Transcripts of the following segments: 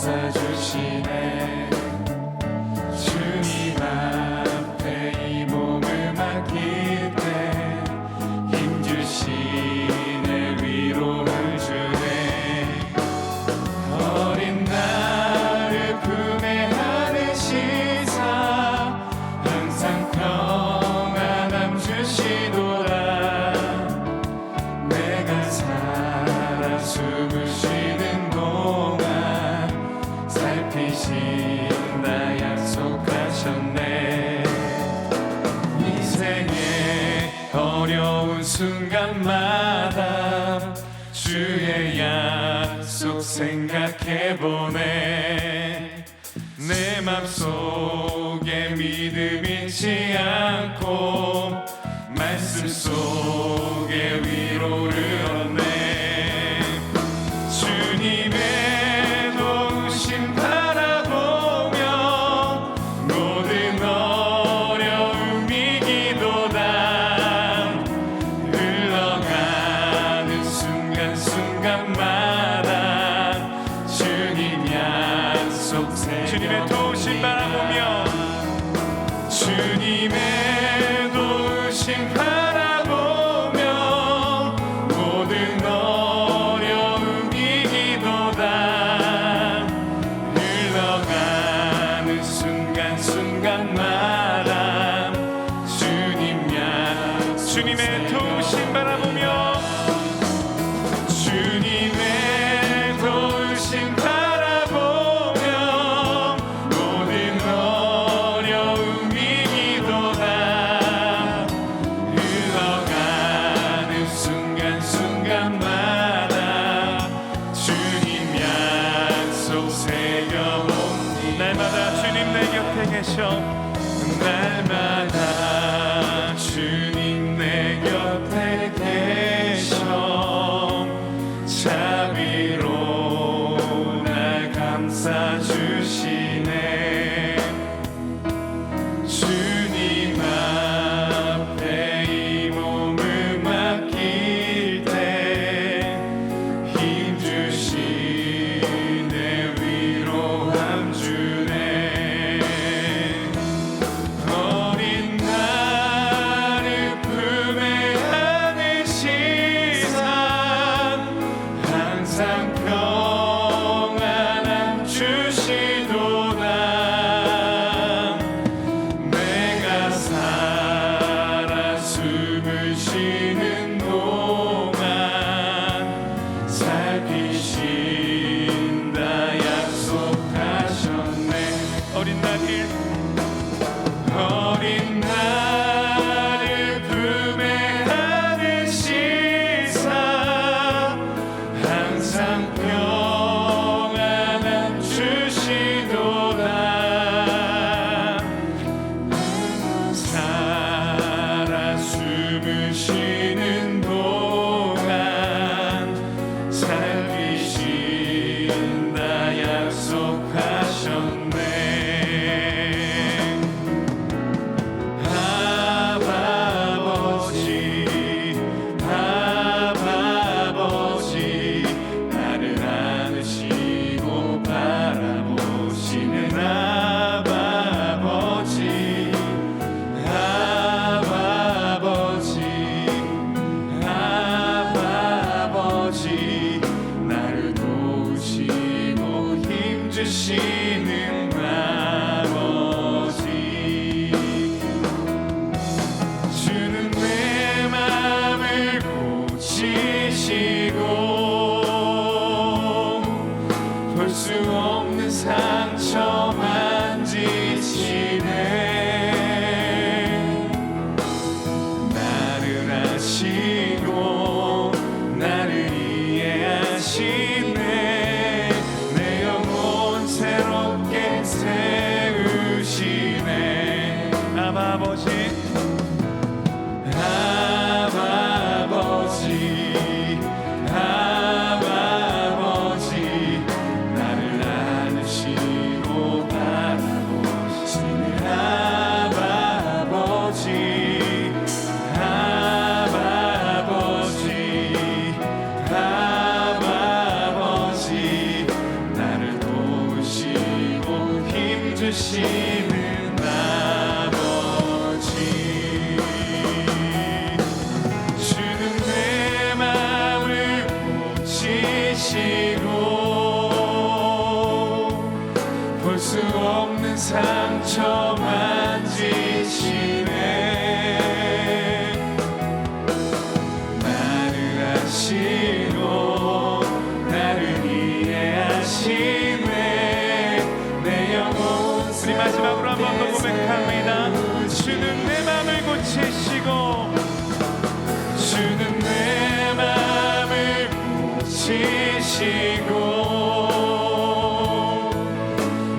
감싸주시네. 주님 앞에 이 몸을 맡길 때 힘주시네. 위로를 주네. 어린 나를 품에 안으시사 항상 평안함 주시도다. 내가 살아 숨을 쉬는 동안 살피신다 약속하셨네. 인생의 어려운 순간마다 주의 약속 생각해보네. 내 맘속에 믿음 잃지 않고 말씀 속에 위로를 얻네. 주님의 도우심 바라보며 모든 어려움 이기도다. 흘러가는 순간순간마다 주님 약속 주님의 도우심 바라보며 주님의 도우심 바라보며 모든 어려움 이기도다. 흘러가는 순간순간마다 주님 주님의 도우심 바라보며 주님의 도우심 바라보며 모든 어려움 이기도다. 흘러가는 순간순간마다 주님 약속 새겨봅니다. 날마다 주님 내 곁에 계셔. 날마다 주님 내 곁에 계셔. 자비로 날 감싸주시네. 주님 앞에 이 몸을 맡길 때 힘주시네. 위로함 주네. 어린 나를 품에 안으시사 항상 평안함 주시도다. 내가 살아 숨을 쉬는 동안 살피신다 약속하셨네. 어린 나를 품에 안으시사 항상 평안함 주시도다. 살아 숨을 쉬는 동안 살피신다 약속하셨네. 아버지 나를 안으시고 바라보시는 아버지. 아버지 나를 도우시고 힘주시는 아버지. 주는 내 맘을 고치시고 볼 수 없는 상처 만지시네. 나를 아시고 나를 이해하시네. 내 영혼 새롭게 세우시네. 아버지 나를 안으시고 바라보시는 아버지 나를 도우시고 주시는 아버지, 주는 내 마음을 고치시고 볼 수 없는 상처 만지시네. 나를 아시고 나를 이해하시네. 내 영혼 우리 마지막으로 한 번 더 고백합니다. 주는 내 마음을 고치시고 주는 내 마음을 고치시고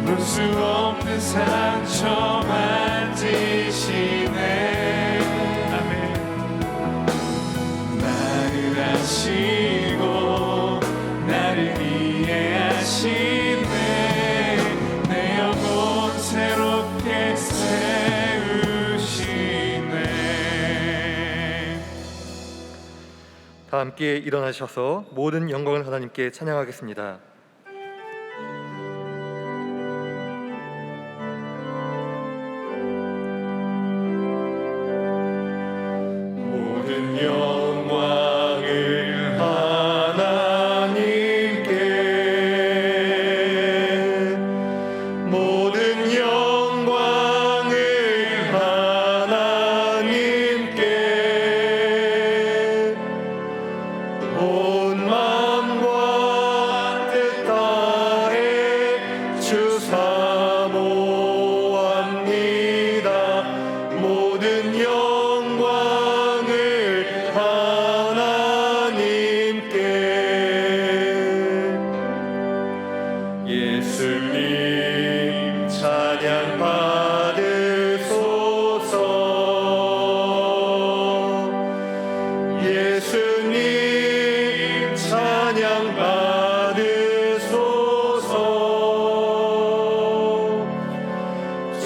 볼 수 없는 상처 만지시네. 아멘. 나를 아시고 나를 이해하시네. 내 영혼 새롭게 세우시네. 다 함께 일어나셔서 모든 영광을 하나님께 찬양하겠습니다. 모든 영광을 하나님께, 모든 영광을 하나님께, 온 마음과 뜻 다해 주 사모합니다. 모든 영광을 하나님께. 예수님 찬양 받으소서. 예수님 찬양 받으소서.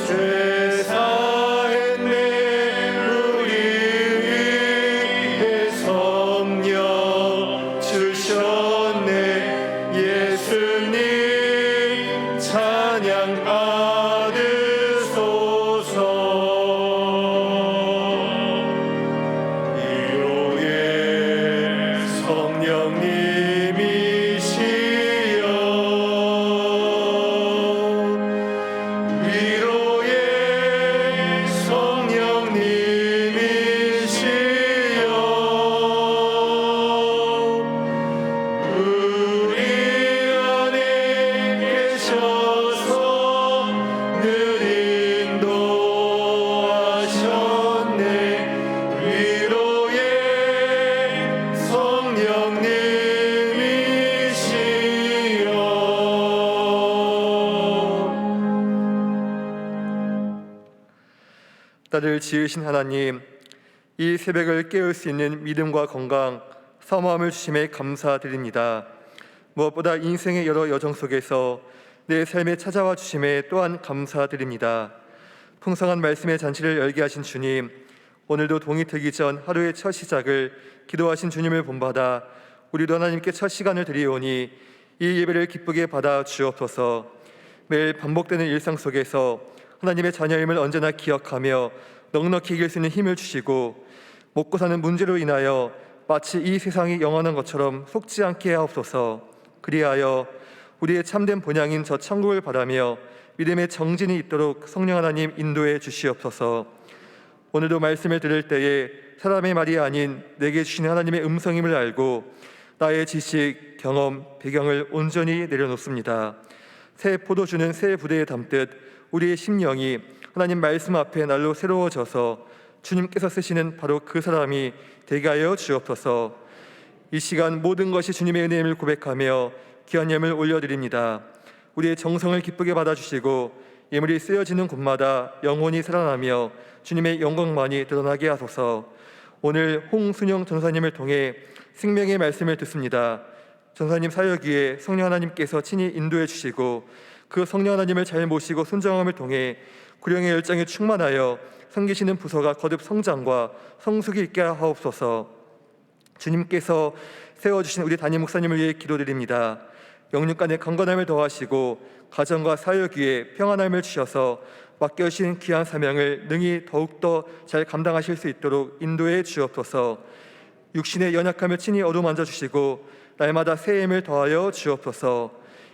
죄 사했네 우리 위해 성령 주셨네. 예수님 찬양 받으소서. 위로의 성령님이시여, 위로의 성령님이시여, 우리 안에 계셔서 늘 인도하셨네. 위로의 성령님이시여. 나를 지으신 하나님, 이 새벽을 깨울 수 있는 믿음과 건강, 사모함을 주심에 감사드립니다. 무엇보다 인생의 여러 여정 속에서 내 삶에 찾아와 주심에 또한 감사드립니다. 풍성한 말씀의 잔치를 열게 하신 주님, 오늘도 동이 트기 전 하루의 첫 시작을 기도하신 주님을 본받아 우리도 하나님께 첫 시간을 드리오니 이 예배를 기쁘게 받아 주옵소서. 매일 반복되는 일상 속에서 하나님의 자녀임을 언제나 기억하며 넉넉히 이길 수 있는 힘을 주시고, 먹고 사는 문제로 인하여 마치 이 세상이 영원한 것처럼 속지 않게 하옵소서. 그리하여 우리의 참된 본향인 저 천국을 바라며 믿음의 정진이 있도록 성령 하나님 인도해 주시옵소서. 오늘도 말씀을 들을 때에 사람의 말이 아닌 내게 주시는 하나님의 음성임을 알고 나의 지식, 경험, 배경을 온전히 내려놓습니다. 새 포도주는 새 부대에 담듯 우리의 심령이 하나님 말씀 앞에 날로 새로워져서 주님께서 쓰시는 바로 그 사람이 되게 하여 주옵소서. 이 시간 모든 것이 주님의 은혜임을 고백하며 귀한 예물 올려드립니다. 우리의 정성을 기쁘게 받아주시고 예물이 쓰여지는 곳마다 영혼이 살아나며 주님의 영광만이 드러나게 하소서. 오늘 홍순영 전사님을 통해 생명의 말씀을 듣습니다. 전사님 사역 위에 성령 하나님께서 친히 인도해 주시고 그 성령 하나님을 잘 모시고 순종함을 통해 구령의 열정에 충만하여 섬기시는 부서가 거듭 성장과 성숙이 있게 하옵소서. 주님께서 세워주신 우리 담임 목사님을 위해 기도드립니다. 영육 간의 강건함을 더하시고 가정과 사역 위에 평안함을 주셔서 맡겨주신 귀한 사명을 능히 더욱더 잘 감당하실 수 있도록 인도해 주옵소서. 육신의 연약함을 친히 어루만져 주시고 날마다 새 힘을 더하여 주옵소서.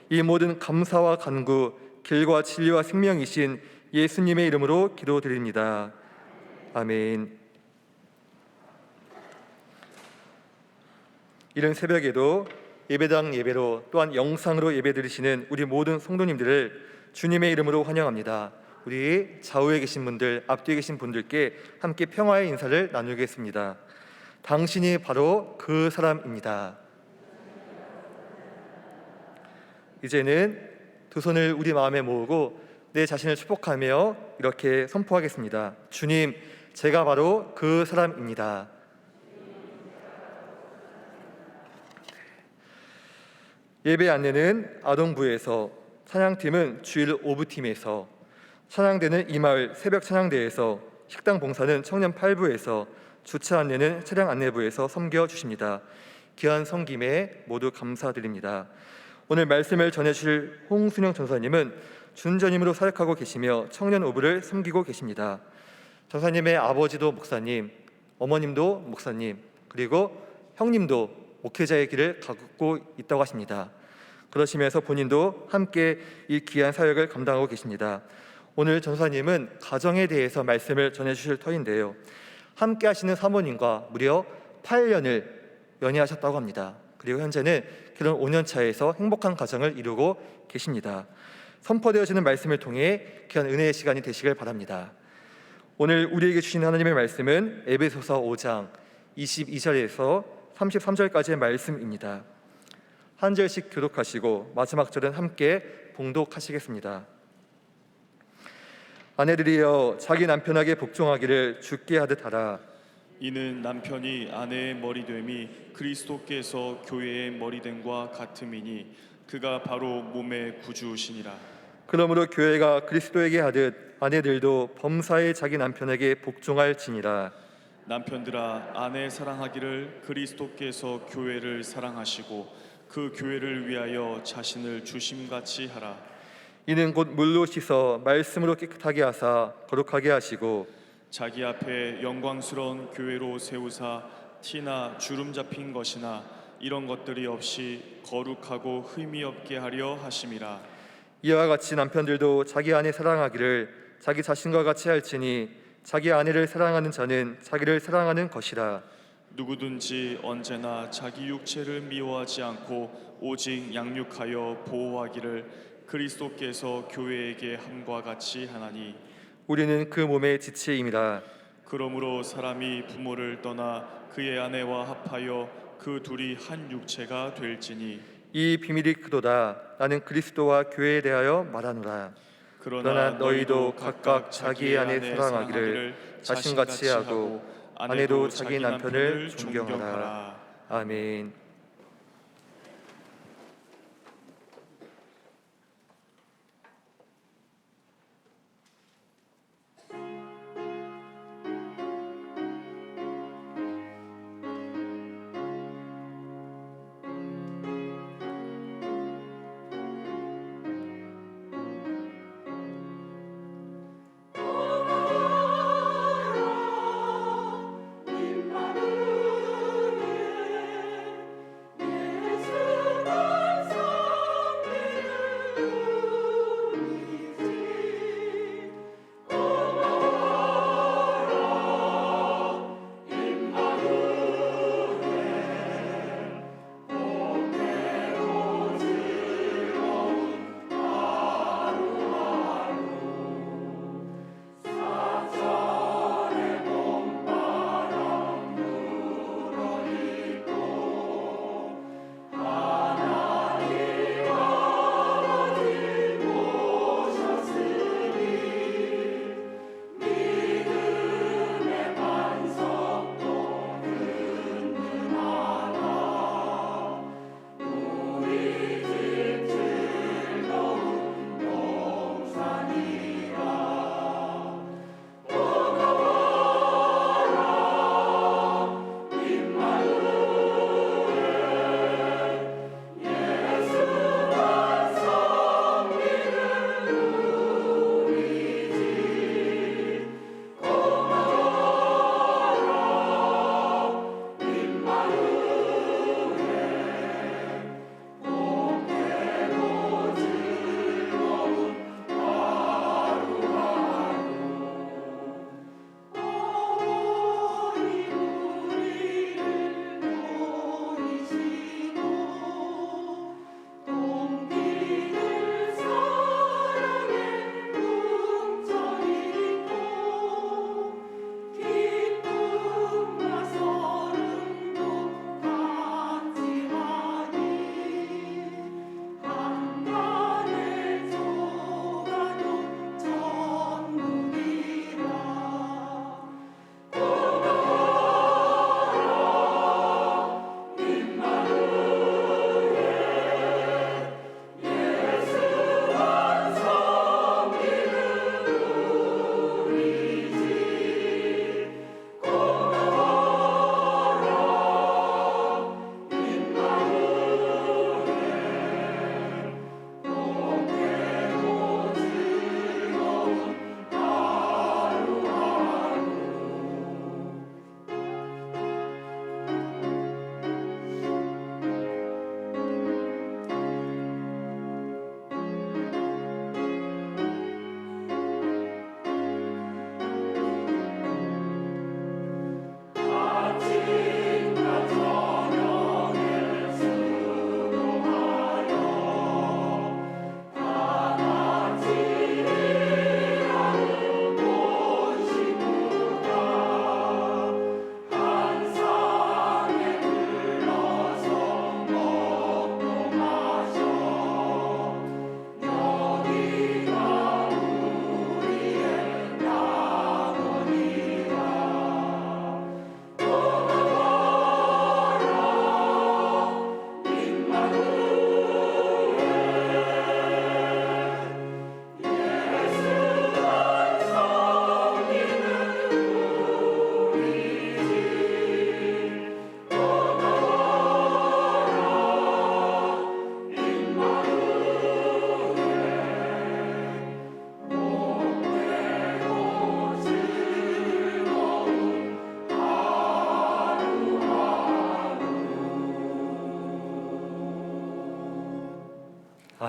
이 모든 감사와 간구, 길과 진리와 생명이신 예수님의 이름으로 기도드립니다. 아멘. 이른 새벽에도 예배당 예배로 또한 영상으로 예배드리시는 우리 모든 성도님들을 주님의 이름으로 환영합니다. 우리 좌우에 계신 분들, 앞뒤에 계신 분들께 함께 평화의 인사를 나누겠습니다. 당신이 바로 그 사람입니다. 이제는 두 손을 우리 마음에 모으고 내 자신을 축복하며 이렇게 선포하겠습니다. 주님, 제가 바로 그 사람입니다. 예배 안내는 아동부에서, 찬양팀은 주일 오브팀에서, 찬양대는 이마을 새벽 찬양대에서, 식당 봉사는 청년 8부에서, 주차 안내는 차량 안내부에서 섬겨주십니다. 귀한 섬김에 모두 감사드립니다. 오늘 말씀을 전해주실 홍순영 전사님은 준전임으로 사역하고 계시며 청년 오부를 섬기고 계십니다. 전사님의 아버지도 목사님, 어머님도 목사님, 그리고 형님도 목회자의 길을 가고 있다고 하십니다. 그러시면서 본인도 함께 이 귀한 사역을 감당하고 계십니다. 오늘 전사님은 가정에 대해서 말씀을 전해주실 터인데요, 함께 하시는 사모님과 무려 8년을 연애하셨다고 합니다. 그리고 현재는 결혼 5년 차에서 행복한 가정을 이루고 계십니다. 선포되어지는 말씀을 통해 귀한 은혜의 시간이 되시길 바랍니다. 오늘 우리에게 주신 하나님의 말씀은 에베소서 5장 22절에서 33절까지의 말씀입니다. 한 절씩 교독하시고 마지막 절은 함께 봉독하시겠습니다. 아내들이여 자기 남편에게 복종하기를 주께 하듯 하라. 이는 남편이 아내의 머리됨이 그리스도께서 교회의 머리됨과 같음이니 그가 바로 몸의 구주시니라. 그러므로 교회가 그리스도에게 하듯 아내들도 범사에 자기 남편에게 복종할지니라. 남편들아 아내 사랑하기를 그리스도께서 교회를 사랑하시고 그 교회를 위하여 자신을 주심같이 하라. 이는 곧 물로 씻어 말씀으로 깨끗하게 하사 거룩하게 하시고 자기 앞에 영광스러운 교회로 세우사 티나 주름 잡힌 것이나 이런 것들이 없이 거룩하고 흠이 없게 하려 하심이라. 이와 같이 남편들도 자기 아내 사랑하기를 자기 자신과 같이 할지니 자기 아내를 사랑하는 자는 자기를 사랑하는 것이라. 누구든지 언제나 자기 육체를 미워하지 않고 오직 양육하여 보호하기를 그리스도께서 교회에게 함과 같이 하나니 우리는 그 몸의 지체임이라. 그러므로 사람이 부모를 떠나 그의 아내와 합하여 그 둘이 한 육체가 될지니 이 비밀이 크도다. 나는 그리스도와 교회에 대하여 말하노라. 그러나 너희도 각각 자기의 아내 사랑하기를 자신같이 하고 아내도 자기 남편을 존경하라. 아멘.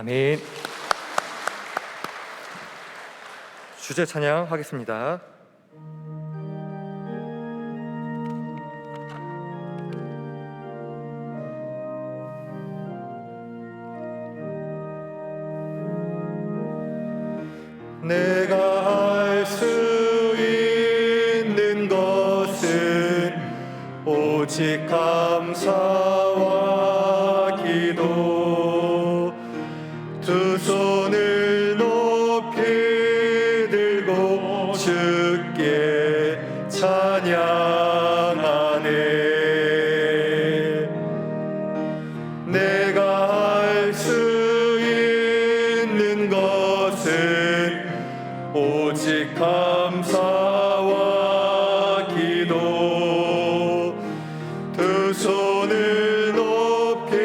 아멘. 주제 찬양하겠습니다. 내가 할 수 있는 것은 오직 감사와 기도, 두 손을 높이 들고 주께 찬양하네. 내가 할 수 있는 것은 오직 감사와 기도, 두 손을 높이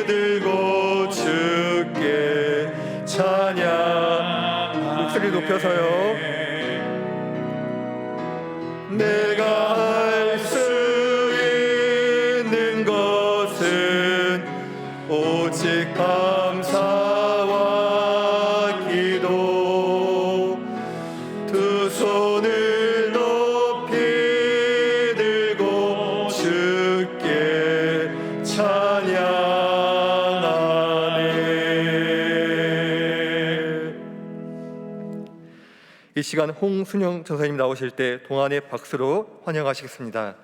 들고 주께 찬양. 목소리 높여서요. 내가 할 수 있는 것은 오직 감사와 기도, 두 손을 높이 들고 주께 찬양하네. 이 시간 홍순영 전사님 나오실 때 동안의 박수로 환영하시겠습니다.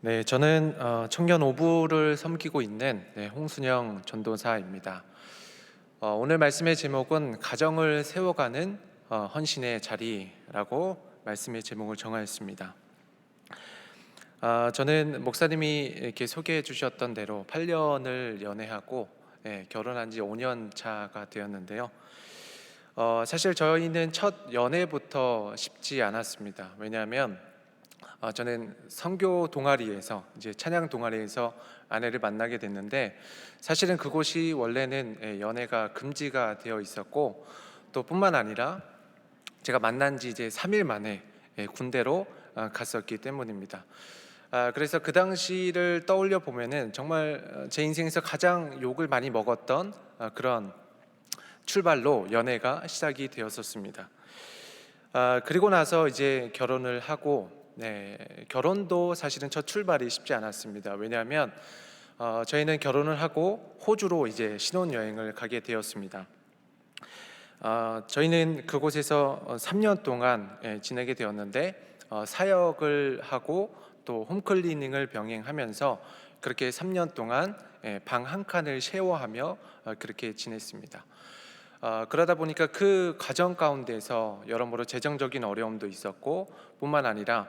네, 저는 청년 오부를 섬기고 있는 홍순영 전도사입니다. 오늘 말씀의 제목은 가정을 세워가는 헌신의 자리라고 말씀의 제목을 정하였습니다. 저는 목사님이 이렇게 소개해 주셨던 대로 8년을 연애하고 결혼한 지 5년 차가 되었는데요. 사실 저희는 첫 연애부터 쉽지 않았습니다. 왜냐하면 저는 선교 동아리에서, 이제 찬양 동아리에서 아내를 만나게 됐는데, 사실은 그곳이 원래는 연애가 금지가 되어 있었고, 또 뿐만 아니라 제가 만난 지 이제 3일 만에 군대로 갔었기 때문입니다. 그래서 그 당시를 떠올려 보면은 정말 제 인생에서 가장 욕을 많이 먹었던 그런 출발로 연애가 시작이 되었었습니다. 그리고 나서 이제 결혼을 하고, 결혼도 사실은 첫 출발이 쉽지 않았습니다. 왜냐하면 저희는 결혼을 하고 호주로 이제 신혼여행을 가게 되었습니다. 저희는 그곳에서 3년 동안 지내게 되었는데, 사역을 하고 또 홈클리닝을 병행하면서 그렇게 3년 동안 방 한 칸을 쉐어하며 그렇게 지냈습니다. 그러다 보니까 그 과정 가운데서 여러모로 재정적인 어려움도 있었고, 뿐만 아니라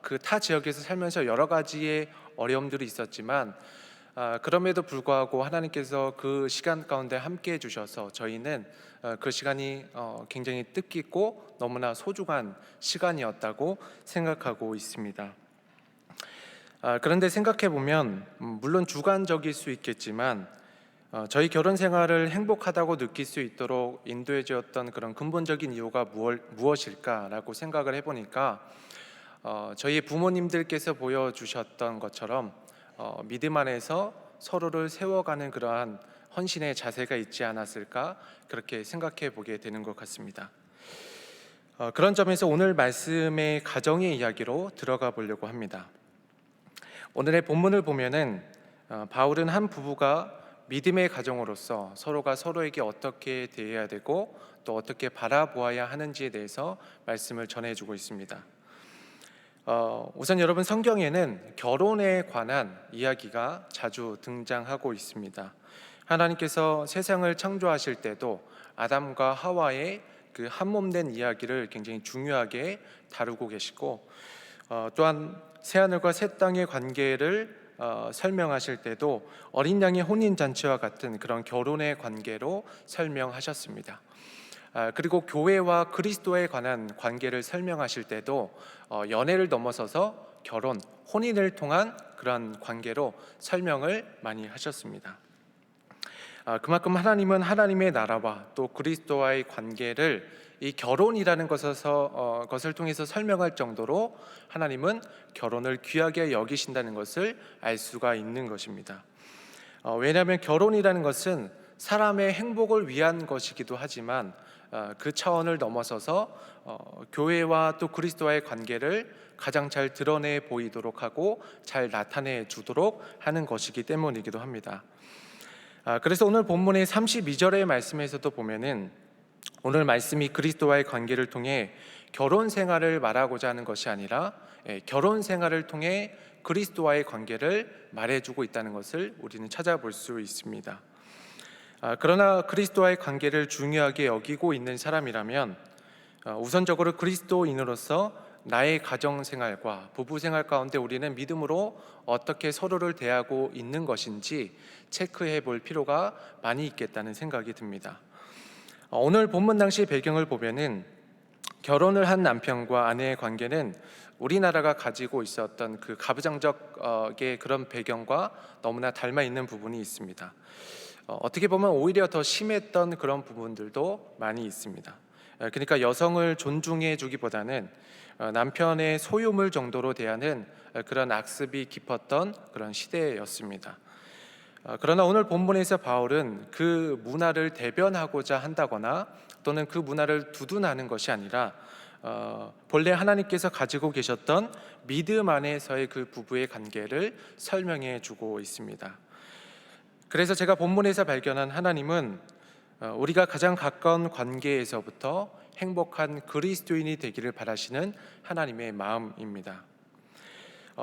그 타 지역에서 살면서 여러 가지의 어려움들이 있었지만, 그럼에도 불구하고 하나님께서 그 시간 가운데 함께 해주셔서 저희는 그 시간이 굉장히 뜻깊고 너무나 소중한 시간이었다고 생각하고 있습니다. 그런데 생각해 보면 물론 주관적일 수 있겠지만, 저희 결혼 생활을 행복하다고 느낄 수 있도록 인도해 주었던 그런 근본적인 이유가 무엇일까라고 생각을 해보니까, 저희 부모님들께서 보여주셨던 것처럼 믿음 안에서 서로를 세워가는 그러한 헌신의 자세가 있지 않았을까, 그렇게 생각해 보게 되는 것 같습니다. 그런 점에서 오늘 말씀의 가정의 이야기로 들어가 보려고 합니다. 오늘의 본문을 보면은 바울은 한 부부가 믿음의 가정으로서 서로가 서로에게 어떻게 대해야 되고 또 어떻게 바라보아야 하는지에 대해서 말씀을 전해주고 있습니다. 우선 여러분, 성경에는 결혼에 관한 이야기가 자주 등장하고 있습니다. 하나님께서 세상을 창조하실 때도 아담과 하와의 그 한몸된 이야기를 굉장히 중요하게 다루고 계시고, 또한 새하늘과 새 땅의 관계를 설명하실 때도 어린 양의 혼인잔치와 같은 그런 결혼의 관계로 설명하셨습니다. 그리고 교회와 그리스도에 관한 관계를 설명하실 때도 연애를 넘어서서 결혼, 혼인을 통한 그런 관계로 설명을 많이 하셨습니다. 그만큼 하나님은 하나님의 나라와 또 그리스도와의 관계를 이 결혼이라는 것을 통해서 설명할 정도로 하나님은 결혼을 귀하게 여기신다는 것을 알 수가 있는 것입니다. 왜냐하면 결혼이라는 것은 사람의 행복을 위한 것이기도 하지만 그 차원을 넘어서서 교회와 또 그리스도와의 관계를 가장 잘 드러내 보이도록 하고 잘 나타내 주도록 하는 것이기 때문이기도 합니다. 그래서 오늘 본문의 32절의 말씀에서도 보면은 오늘 말씀이 그리스도와의 관계를 통해 결혼 생활을 말하고자 하는 것이 아니라 결혼 생활을 통해 그리스도와의 관계를 말해주고 있다는 것을 우리는 찾아볼 수 있습니다. 그러나 그리스도와의 관계를 중요하게 여기고 있는 사람이라면 우선적으로 그리스도인으로서 나의 가정생활과 부부생활 가운데 우리는 믿음으로 어떻게 서로를 대하고 있는 것인지 체크해 볼 필요가 많이 있겠다는 생각이 듭니다. 오늘 본문 당시 배경을 보면은 결혼을 한 남편과 아내의 관계는 우리나라가 가지고 있었던 그 가부장적의 그런 배경과 너무나 닮아 있는 부분이 있습니다. 어떻게 보면 오히려 더 심했던 그런 부분들도 많이 있습니다. 그러니까 여성을 존중해 주기보다는 남편의 소유물 정도로 대하는 그런 악습이 깊었던 그런 시대였습니다. 그러나 오늘 본문에서 바울은 그 문화를 대변하고자 한다거나 또는 그 문화를 두둔하는 것이 아니라 본래 하나님께서 가지고 계셨던 믿음 안에서의 그 부부의 관계를 설명해 주고 있습니다. 그래서 제가 본문에서 발견한 하나님은 우리가 가장 가까운 관계에서부터 행복한 그리스도인이 되기를 바라시는 하나님의 마음입니다.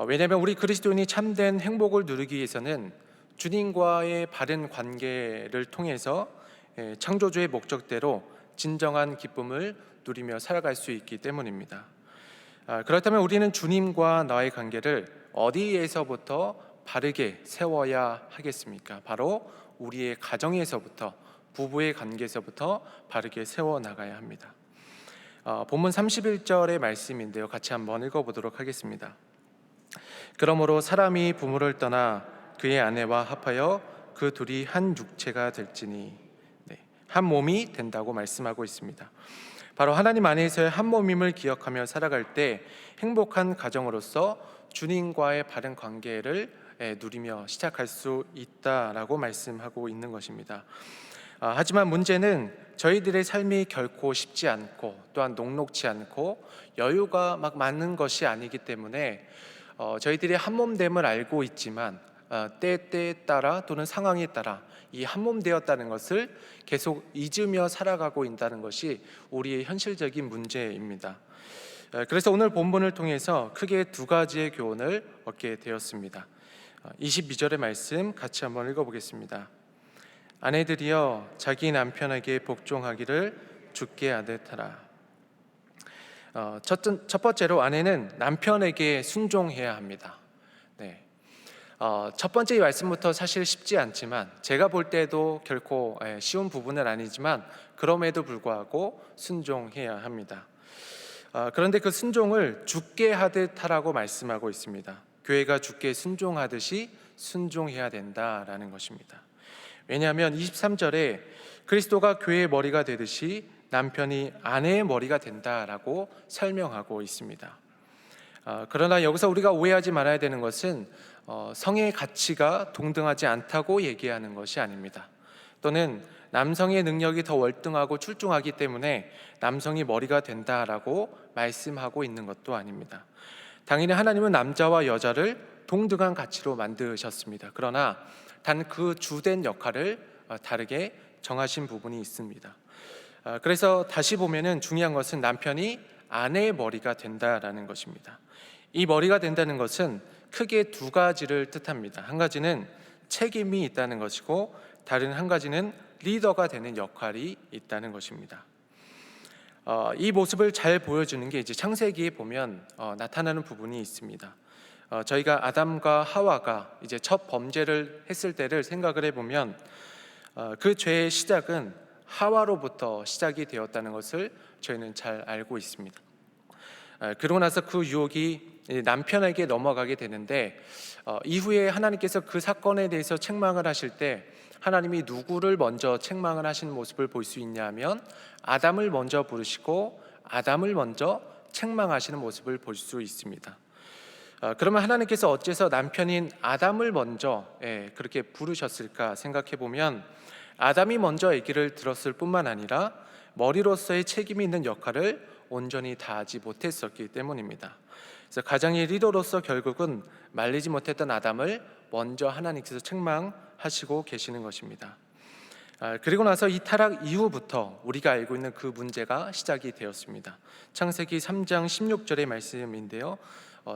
왜냐하면 우리 그리스도인이 참된 행복을 누리기 위해서는 주님과의 바른 관계를 통해서 창조주의 목적대로 진정한 기쁨을 누리며 살아갈 수 있기 때문입니다. 그렇다면 우리는 주님과 나의 관계를 어디에서부터 바르게 세워야 하겠습니까? 바로 우리의 가정에서부터, 부부의 관계에서부터 바르게 세워나가야 합니다. 본문 31절의 말씀인데요, 같이 한번 읽어보도록 하겠습니다. 그러므로 사람이 부모를 떠나 그의 아내와 합하여 그 둘이 한 육체가 될지니, 한 몸이 된다고 말씀하고 있습니다. 바로 하나님 안에서의 한 몸임을 기억하며 살아갈 때 행복한 가정으로서 주님과의 바른 관계를 누리며 시작할 수 있다라고 말씀하고 있는 것입니다. 하지만 문제는 저희들의 삶이 결코 쉽지 않고 또한 녹록지 않고 여유가 막 많은 것이 아니기 때문에 저희들이 한몸됨을 알고 있지만 때에 따라 또는 상황에 따라 이 한몸 되었다는 것을 계속 잊으며 살아가고 있다는 것이 우리의 현실적인 문제입니다. 그래서 오늘 본문을 통해서 크게 두 가지의 교훈을 얻게 되었습니다. 22절의 말씀 같이 한번 읽어보겠습니다. 아내들이여 자기 남편에게 복종하기를 주께 하듯 하라. 첫 번째로 아내는 남편에게 순종해야 합니다. 첫 번째 말씀부터 사실 쉽지 않지만 제가 볼 때도 결코 쉬운 부분은 아니지만 그럼에도 불구하고 순종해야 합니다. 그런데 그 순종을 주께 하듯 하라고 말씀하고 있습니다. 교회가 주께 순종하듯이 순종해야 된다라는 것입니다. 왜냐하면 23절에 그리스도가 교회의 머리가 되듯이 남편이 아내의 머리가 된다라고 설명하고 있습니다. 그러나 여기서 우리가 오해하지 말아야 되는 것은 성의 가치가 동등하지 않다고 얘기하는 것이 아닙니다. 또는 남성의 능력이 더 월등하고 출중하기 때문에 남성이 머리가 된다라고 말씀하고 있는 것도 아닙니다. 당연히 하나님은 남자와 여자를 동등한 가치로 만드셨습니다. 그러나 단 그 주된 역할을 다르게 정하신 부분이 있습니다. 그래서 다시 보면은 중요한 것은 남편이 아내의 머리가 된다라는 것입니다. 이 머리가 된다는 것은 크게 두 가지를 뜻합니다. 한 가지는 책임이 있다는 것이고 다른 한 가지는 리더가 되는 역할이 있다는 것입니다. 이 모습을 잘 보여주는 게 이제 창세기에 보면 나타나는 부분이 있습니다. 저희가 아담과 하와가 이제 첫 범죄를 했을 때를 생각을 해보면 그 죄의 시작은 하와로부터 시작이 되었다는 것을 저희는 잘 알고 있습니다. 그러고 나서 그 유혹이 남편에게 넘어가게 되는데 이후에 하나님께서 그 사건에 대해서 책망을 하실 때 하나님이 누구를 먼저 책망을 하시는 모습을 볼 수 있냐면 아담을 먼저 부르시고 아담을 먼저 책망하시는 모습을 볼 수 있습니다. 그러면 하나님께서 어째서 남편인 아담을 먼저 그렇게 부르셨을까 생각해 보면 아담이 먼저 얘기를 들었을 뿐만 아니라 머리로서의 책임이 있는 역할을 온전히 다하지 못했었기 때문입니다. 그래서 가정의 리더로서 결국은 말리지 못했던 아담을 먼저 하나님께서 책망하시고 계시는 것입니다. 그리고 나서 이 타락 이후부터 우리가 알고 있는 그 문제가 시작이 되었습니다. 창세기 3장 16절의 말씀인데요,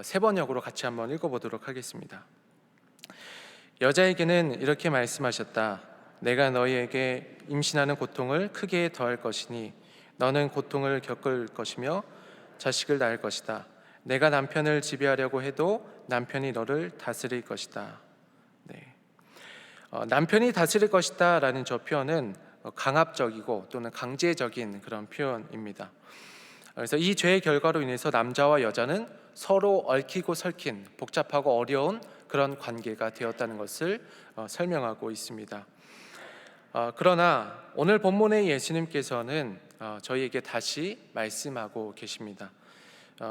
세 번역으로 같이 한번 읽어보도록 하겠습니다. 여자에게는 이렇게 말씀하셨다. 내가 너희에게 임신하는 고통을 크게 더할 것이니 너는 고통을 겪을 것이며 자식을 낳을 것이다. 내가 남편을 지배하려고 해도 남편이 너를 다스릴 것이다. 남편이 다스릴 것이다 라는 저 표현은 강압적이고 또는 강제적인 그런 표현입니다. 그래서 이 죄의 결과로 인해서 남자와 여자는 서로 얽히고 설킨 복잡하고 어려운 그런 관계가 되었다는 것을 설명하고 있습니다. 그러나 오늘 본문의 예수님께서는 저희에게 다시 말씀하고 계십니다.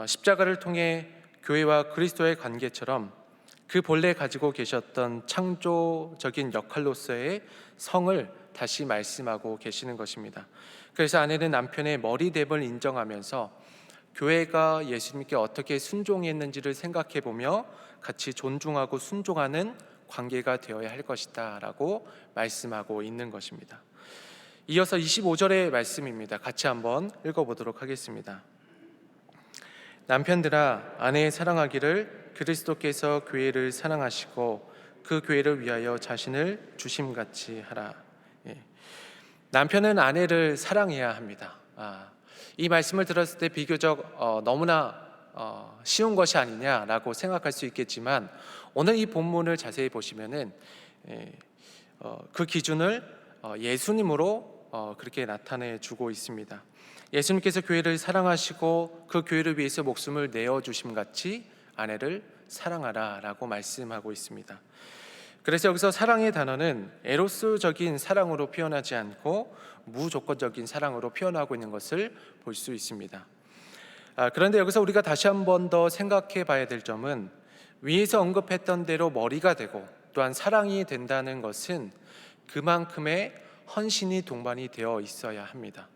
십자가를 통해 교회와 그리스도의 관계처럼 그 본래 가지고 계셨던 창조적인 역할로서의 성을 다시 말씀하고 계시는 것입니다. 그래서 아내는 남편의 머리됨을 인정하면서 교회가 예수님께 어떻게 순종했는지를 생각해 보며 같이 존중하고 순종하는 관계가 되어야 할 것이다 라고 말씀하고 있는 것입니다. 이어서 25절의 말씀입니다. 같이 한번 읽어보도록 하겠습니다. 남편들아 아내 사랑하기를 그리스도께서 교회를 사랑하시고 그 교회를 위하여 자신을 주심같이 하라. 남편은 아내를 사랑해야 합니다. 이 말씀을 들었을 때 비교적 너무나 쉬운 것이 아니냐라고 생각할 수 있겠지만 오늘 이 본문을 자세히 보시면은 그 기준을 예수님으로 그렇게 나타내 주고 있습니다. 예수님께서 교회를 사랑하시고 그 교회를 위해서 목숨을 내어 주심 같이 아내를 사랑하라라고 말씀하고 있습니다. 그래서 여기서 사랑의 단어는 에로스적인 사랑으로 표현하지 않고 무조건적인 사랑으로 표현하고 있는 것을 볼 수 있습니다. 그런데 여기서 우리가 다시 한 번 더 생각해 봐야 될 점은 위에서 언급했던 대로 머리가 되고 또한 사랑이 된다는 것은 그만큼의 헌신이 동반이 되어 있어야 합니다.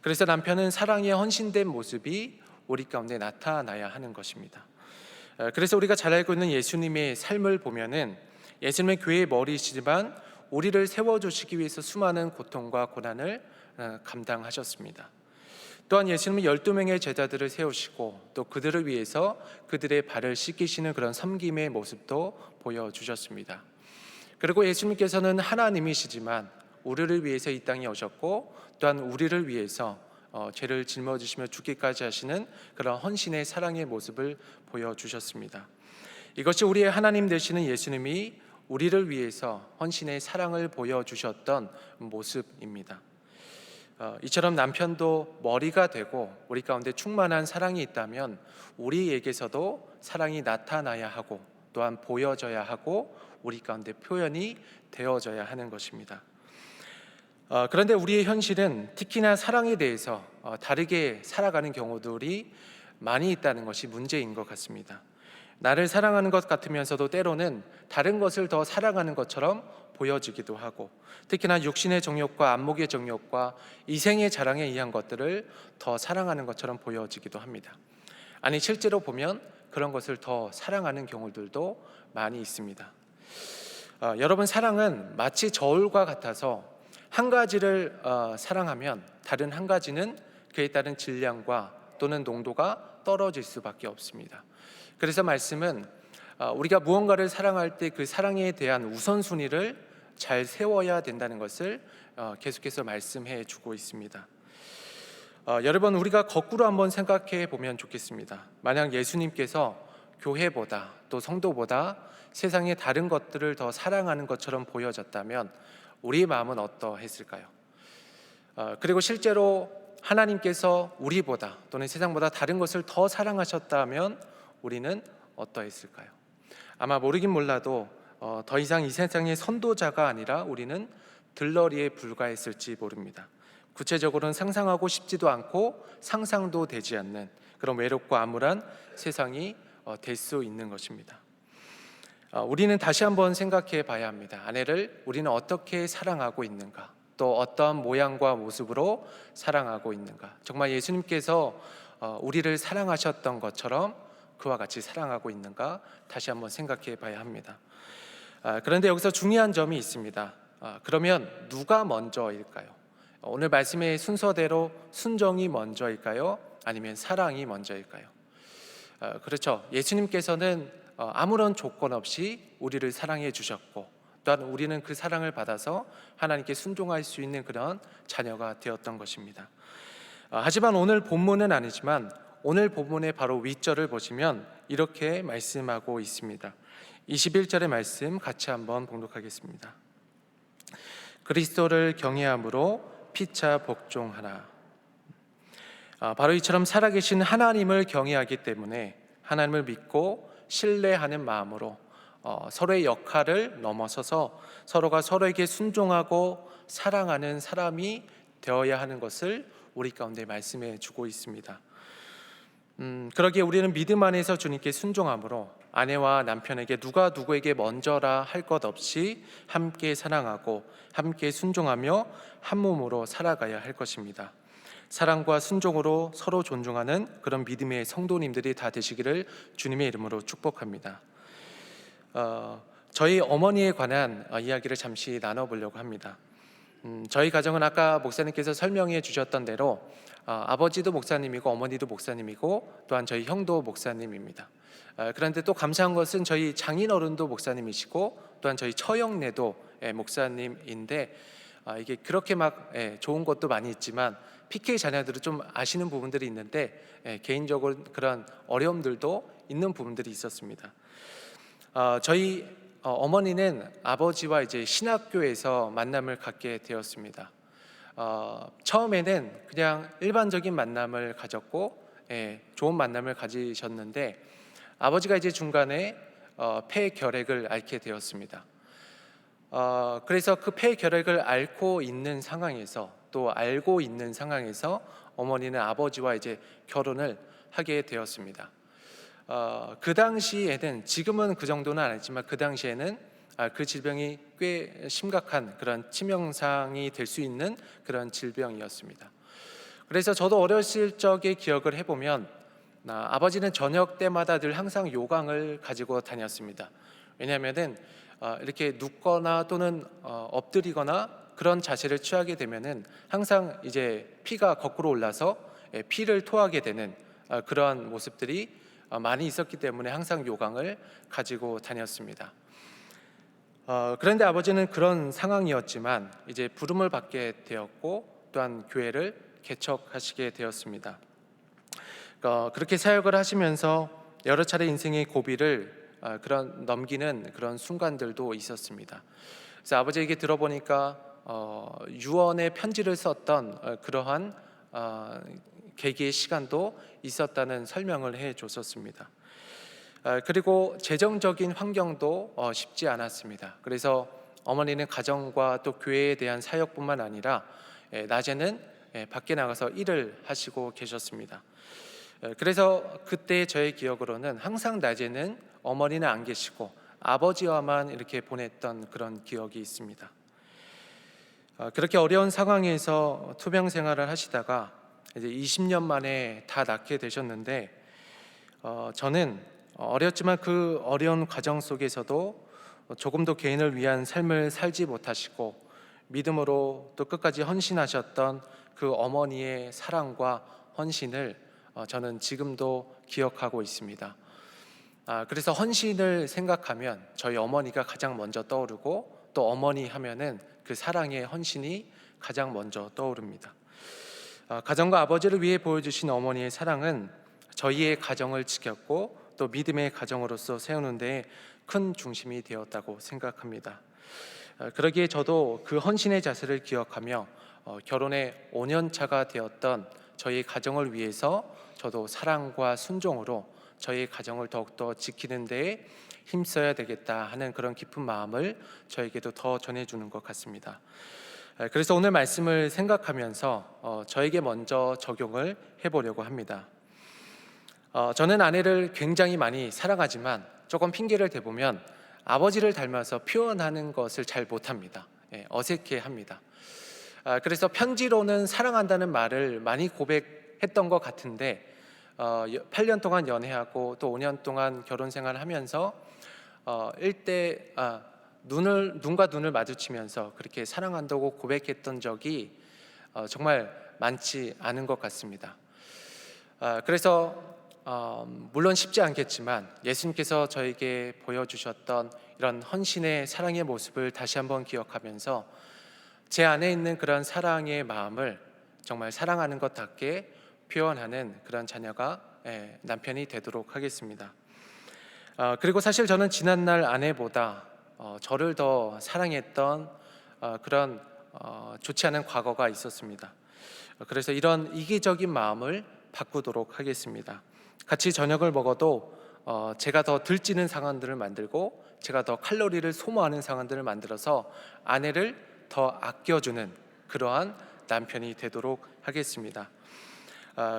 그래서 남편은 사랑에 헌신된 모습이 우리 가운데 나타나야 하는 것입니다. 그래서 우리가 잘 알고 있는 예수님의 삶을 보면은 예수님의 교회의 머리이시지만 우리를 세워주시기 위해서 수많은 고통과 고난을 감당하셨습니다. 또한 예수님은 12명의 제자들을 세우시고 또 그들을 위해서 그들의 발을 씻기시는 그런 섬김의 모습도 보여주셨습니다. 그리고 예수님께서는 하나님이시지만 우리를 위해서 이 땅에 오셨고 또한 우리를 위해서 죄를 짊어지시며 죽기까지 하시는 그런 헌신의 사랑의 모습을 보여주셨습니다. 이것이 우리의 하나님 되시는 예수님이 우리를 위해서 헌신의 사랑을 보여주셨던 모습입니다. 이처럼 남편도 머리가 되고 우리 가운데 충만한 사랑이 있다면 우리에게서도 사랑이 나타나야 하고 또한 보여져야 하고 우리 가운데 표현이 되어져야 하는 것입니다. 그런데 우리의 현실은 특히나 사랑에 대해서 다르게 살아가는 경우들이 많이 있다는 것이 문제인 것 같습니다. 나를 사랑하는 것 같으면서도 때로는 다른 것을 더 사랑하는 것처럼 보여지기도 하고 특히나 육신의 정욕과 안목의 정욕과 이생의 자랑에 의한 것들을 더 사랑하는 것처럼 보여지기도 합니다. 아니 실제로 보면 그런 것을 더 사랑하는 경우들도 많이 있습니다. 여러분 사랑은 마치 저울과 같아서 한 가지를 사랑하면 다른 한 가지는 그에 따른 질량과 또는 농도가 떨어질 수밖에 없습니다. 그래서 말씀은 우리가 무언가를 사랑할 때 그 사랑에 대한 우선순위를 잘 세워야 된다는 것을 계속해서 말씀해 주고 있습니다. 여러분 우리가 거꾸로 한번 생각해 보면 좋겠습니다. 만약 예수님께서 교회보다 또 성도보다 세상의 다른 것들을 더 사랑하는 것처럼 보여졌다면 우리의 마음은 어떠했을까요? 그리고 실제로 하나님께서 우리보다 또는 세상보다 다른 것을 더 사랑하셨다면 우리는 어떠했을까요? 아마 모르긴 몰라도 더 이상 이 세상의 선도자가 아니라 우리는 들러리에 불과했을지 모릅니다. 구체적으로는 상상하고 싶지도 않고 상상도 되지 않는 그런 외롭고 암울한 세상이 될 수 있는 것입니다. 우리는 다시 한번 생각해 봐야 합니다. 아내를 우리는 어떻게 사랑하고 있는가, 또 어떠한 모양과 모습으로 사랑하고 있는가. 정말 예수님께서 우리를 사랑하셨던 것처럼 그와 같이 사랑하고 있는가 다시 한번 생각해 봐야 합니다. 그런데 여기서 중요한 점이 있습니다. 그러면 누가 먼저일까요? 오늘 말씀의 순서대로 순종이 먼저일까요? 아니면 사랑이 먼저일까요? 그렇죠. 예수님께서는 아무런 조건 없이 우리를 사랑해 주셨고, 또한 우리는 그 사랑을 받아서 하나님께 순종할 수 있는 그런 자녀가 되었던 것입니다. 하지만 오늘 본문은 아니지만 오늘 본문의 바로 윗절을 보시면 이렇게 말씀하고 있습니다. 21절의 말씀 같이 한번 봉독하겠습니다. 그리스도를 경외함으로 피차 복종하나. 바로 이처럼 살아계신 하나님을 경외하기 때문에 하나님을 믿고 신뢰하는 마음으로 서로의 역할을 넘어서서 서로가 서로에게 순종하고 사랑하는 사람이 되어야 하는 것을 우리 가운데 말씀해 주고 있습니다. 그러기에 우리는 믿음 안에서 주님께 순종함으로 아내와 남편에게 누가 누구에게 먼저라 할 것 없이 함께 사랑하고 함께 순종하며 한 몸으로 살아가야 할 것입니다. 사랑과 순종으로 서로 존중하는 그런 믿음의 성도님들이 다 되시기를 주님의 이름으로 축복합니다. 저희 어머니에 관한 이야기를 잠시 나눠보려고 합니다. 저희 가정은 아까 목사님께서 설명해 주셨던 대로 아버지도 목사님이고 어머니도 목사님이고 또한 저희 형도 목사님입니다. 그런데 또 감사한 것은 저희 장인어른도 목사님이시고 또한 저희 처형네도 목사님인데 이게 그렇게 막 좋은 것도 많이 있지만 PK 자녀들은 좀 아시는 부분들이 있는데 개인적으로 그런 어려움들도 있는 부분들이 있었습니다. 저희 어머니는 아버지와 이제 신학교에서 만남을 갖게 되었습니다. 처음에는 그냥 일반적인 만남을 가졌고 좋은 만남을 가지셨는데 아버지가 이제 중간에 폐결핵을 앓게 되었습니다. 그래서 그 폐결핵을 앓고 있는 상황에서 또 알고 있는 상황에서 어머니는 아버지와 이제 결혼을 하게 되었습니다. 그 당시에는 지금은 그 정도는 아니지만 그 당시에는 그 질병이 꽤 심각한 그런 치명상이 될 수 있는 그런 질병이었습니다. 그래서 저도 어렸을 적의 기억을 해보면 아버지는 저녁 때마다 늘 항상 요강을 가지고 다녔습니다. 왜냐하면은 이렇게 눕거나 또는 엎드리거나 그런 자세를 취하게 되면은 항상 이제 피가 거꾸로 올라서 피를 토하게 되는 그러한 모습들이 많이 있었기 때문에 항상 요강을 가지고 다녔습니다. 그런데 아버지는 그런 상황이었지만 이제 부름을 받게 되었고 또한 교회를 개척하시게 되었습니다. 그렇게 사역을 하시면서 여러 차례 인생의 고비를 그런 넘기는 그런 순간들도 있었습니다. 그래서 아버지에게 들어보니까 유언의 편지를 썼던 그러한 계기의 시간도 있었다는 설명을 해줬었습니다. 그리고 재정적인 환경도 쉽지 않았습니다. 그래서 어머니는 가정과 또 교회에 대한 사역뿐만 아니라 낮에는 밖에 나가서 일을 하시고 계셨습니다. 그래서 그때 저의 기억으로는 항상 낮에는 어머니는 안 계시고 아버지와만 이렇게 보냈던 그런 기억이 있습니다. 그렇게 어려운 상황에서 투병 생활을 하시다가 이제 20년 만에 다 낫게 되셨는데 저는 어렸지만 그 어려운 과정 속에서도 조금도 개인을 위한 삶을 살지 못하시고 믿음으로 또 끝까지 헌신하셨던 그 어머니의 사랑과 헌신을 저는 지금도 기억하고 있습니다. 그래서 헌신을 생각하면 저희 어머니가 가장 먼저 떠오르고 또 어머니 하면은 그 사랑의 헌신이 가장 먼저 떠오릅니다. 가정과 아버지를 위해 보여주신 어머니의 사랑은 저희의 가정을 지켰고 또 믿음의 가정으로서 세우는 데 큰 중심이 되었다고 생각합니다. 그러기에 저도 그 헌신의 자세를 기억하며 결혼의 5년 차가 되었던 저희 가정을 위해서 저도 사랑과 순종으로 저희 가정을 더욱더 지키는 데에 힘써야 되겠다 하는 그런 깊은 마음을 저에게도 더 전해주는 것 같습니다. 그래서 오늘 말씀을 생각하면서 저에게 먼저 적용을 해보려고 합니다. 저는 아내를 굉장히 많이 사랑하지만 조금 핑계를 대보면 아버지를 닮아서 표현하는 것을 잘 못합니다. 어색해합니다. 그래서 편지로는 사랑한다는 말을 많이 고백했던 것 같은데 8년 동안 연애하고 또 5년 동안 결혼 생활하면서 눈과 눈을 마주치면서 그렇게 사랑한다고 고백했던 적이 정말 많지 않은 것 같습니다. 그래서 물론 쉽지 않겠지만 예수님께서 저에게 보여주셨던 이런 헌신의 사랑의 모습을 다시 한번 기억하면서 제 안에 있는 그런 사랑의 마음을 정말 사랑하는 것답게 표현하는 그런 자녀가 남편이 되도록 하겠습니다. 그리고 사실 저는 지난날 아내보다 저를 더 사랑했던 그런 좋지 않은 과거가 있었습니다. 그래서 이런 이기적인 마음을 바꾸도록 하겠습니다. 같이 저녁을 먹어도 제가 더 들찌는 상황들을 만들고 제가 더 칼로리를 소모하는 상황들을 만들어서 아내를 더 아껴주는 그러한 남편이 되도록 하겠습니다.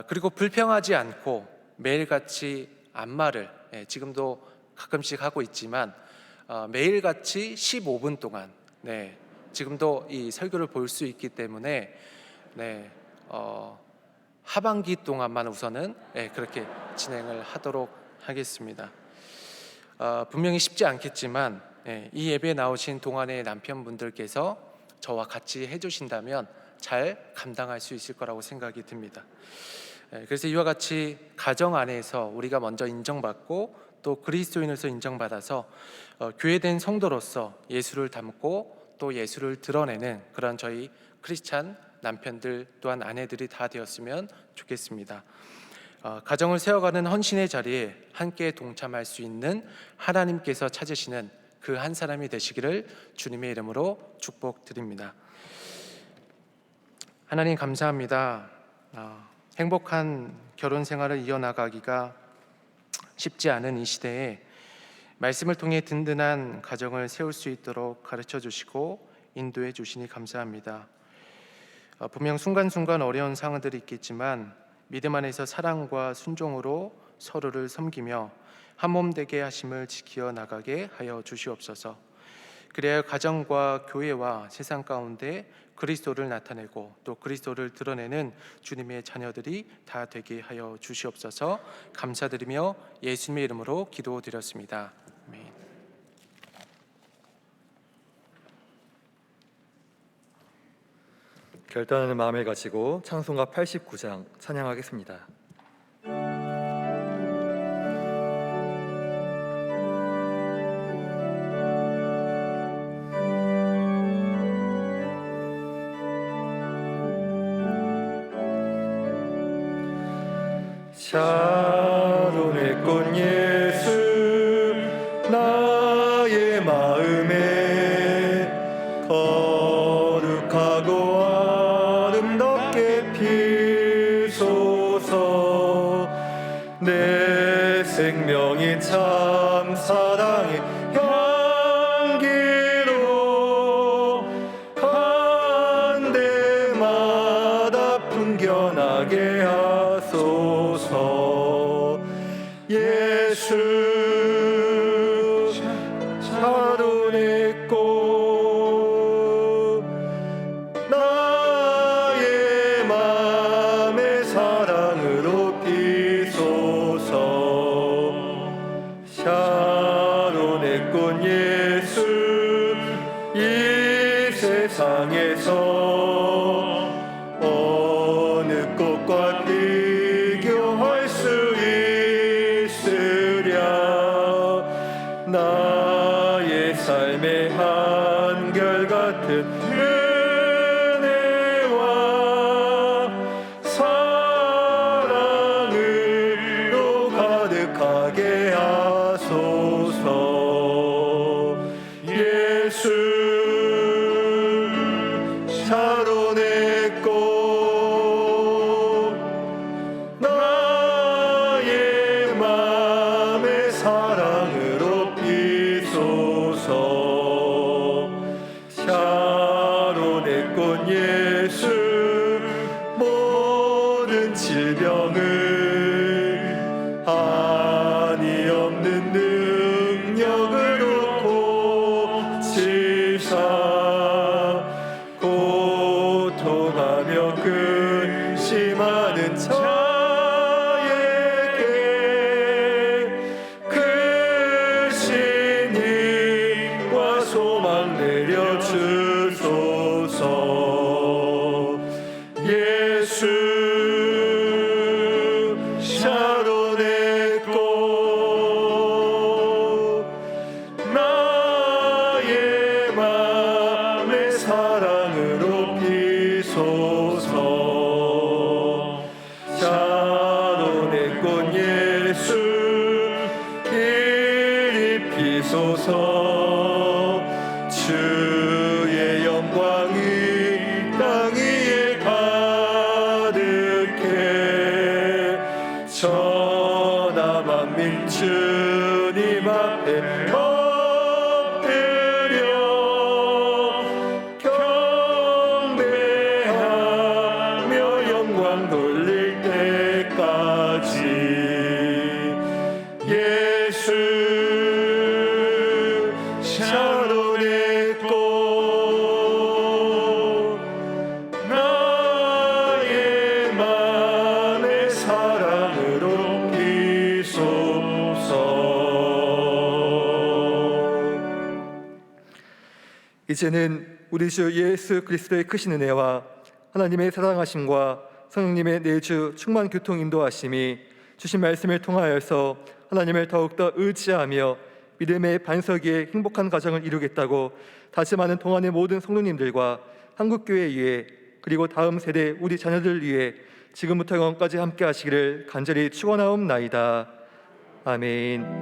그리고 불평하지 않고 매일같이 안마를 지금도 가끔씩 하고 있지만 매일같이 15분 동안 지금도 이 설교를 볼 수 있기 때문에 하반기 동안만 우선은 그렇게 진행을 하도록 하겠습니다. 분명히 쉽지 않겠지만 이 예배에 나오신 동안의 남편분들께서 저와 같이 해주신다면 잘 감당할 수 있을 거라고 생각이 듭니다. 그래서 이와 같이 가정 안에서 우리가 먼저 인정받고 또 그리스도인으로서 인정받아서 교회된 성도로서 예수를 닮고 또 예수를 드러내는 그런 저희 크리스찬 남편들 또한 아내들이 다 되었으면 좋겠습니다. 가정을 세워가는 헌신의 자리에 함께 동참할 수 있는 하나님께서 찾으시는 그 한 사람이 되시기를 주님의 이름으로 축복드립니다. 하나님 감사합니다. 행복한 결혼 생활을 이어나가기가 쉽지 않은 이 시대에 말씀을 통해 든든한 가정을 세울 수 있도록 가르쳐 주시고 인도해 주시니 감사합니다. 분명 순간순간 어려운 상황들이 있겠지만 믿음 안에서 사랑과 순종으로 서로를 섬기며 한몸 되게 하심을 지키어 나가게 하여 주시옵소서. 그래야 가정과 교회와 세상 가운데 그리스도를 나타내고 또 그리스도를 드러내는 주님의 자녀들이 다 되게 하여 주시옵소서. 감사드리며 예수님의 이름으로 기도드렸습니다. 아멘. 결단하는 마음을 가지고 찬송가 89장 찬양하겠습니다. 샤론의 꽃 예수 나의 마음에 거룩하고 아름답게 피소서. 내 생명이 참 사랑의 향기로 간 데마다 풍겨나게 하소서. 예수 샤론의 꽃 나의 맘의 사랑으로 피소서. 샤론의 꽃 예수 이 세상에서 어느 꽃과 질병을 한이 없는 능력으로 고치사 고통하며 근심하는 자에게 크신 힘과 소망 내려주소서. 예수 샤론의 꽃 나의 맘의 사랑으로 피소서. 샤론의 꽃 예수 길이 피소서. 주의 영광이 땅 위에 가득해 천하 만민 주님 앞에 엎드려 경배하며 영광 돌릴 때까지 예수 샤론의 꽃 나의 맘의 사랑으로 피소서. 이제는 우리 주 예수 그리스도의 크신 은혜와 하나님의 사랑하심과 성령님의 내주 충만 교통 인도하심이 주신 말씀을 통하여서 하나님을 더욱더 의지하며 믿음의 반석 위에 행복한 가정을 이루겠다고 다짐하는 동안의 모든 성도님들과 한국교회 위에 그리고 다음 세대 우리 자녀들 위해 지금부터 영원까지 함께 하시기를 간절히 축원하옵나이다. 아멘.